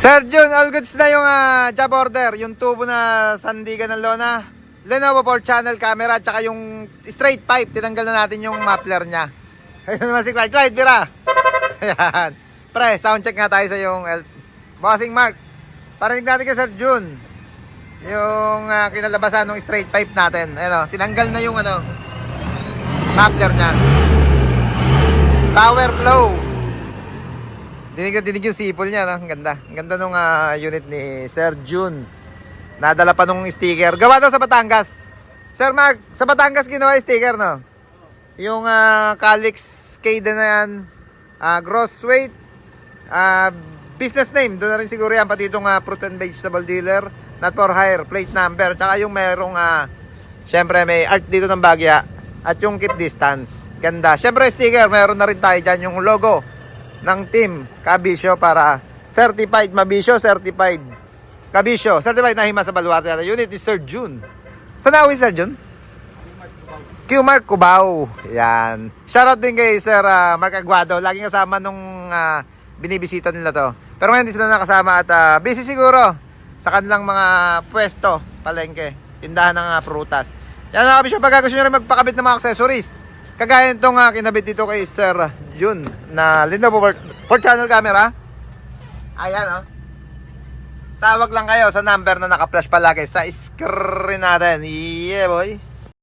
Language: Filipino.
Sir Jun, all goods na yung job order. Yung tubo na sandigan ng lona. Lenovo 4 channel camera. Tsaka yung straight pipe. Tinanggal na natin yung muffler nya. Ayun naman si Clyde. Clyde, bira. Ayan. Pre, sound check nga tayo sa yung Bossing Mark. Parinig natin kay Sir Jun. Yung kinalabasan ng straight pipe natin. Ayun, tinanggal na yung muffler nya. Power flow. Dinig yung sipol niya, no? Ang ganda. Ang ganda nung unit ni Sir Jun. Nadala pa nung sticker. Gawa daw sa Batangas. Sir Mark, sa Batangas ginawa yung sticker, no? Yung Calix K na yan. Gross weight. Business name. Doon na rin siguro yan. Pati itong fruit and vegetable dealer. Not for hire. Plate number. Tsaka yung merong, syempre may art dito ng bagya. At yung keep distance. Ganda. Syempre sticker. Meron na rin tayo dyan yung logo ng team Kabisyo para certified Mabisyo, certified Kabisyo, certified na hima sa baluarte natin. Unit is Sir Jun. Saan na Sir Jun? Q-Mark Cubao. Yan. Shoutout din kay Sir Mark Aguado. Laging kasama nung binibisita nila to. Pero ngayon hindi sila nakasama at busy siguro sa kanilang mga pwesto, palengke, tindahan ng prutas. Yan mga Kabisyo, pagka gusto nyo rin magpakabit ng mga accessories. Kagaya itong kinabit dito kay Sir Jun na Lenovo 4 channel camera. Ayan Tawag lang kayo sa number na naka-flash palagi sa screen natin. Yeah boy.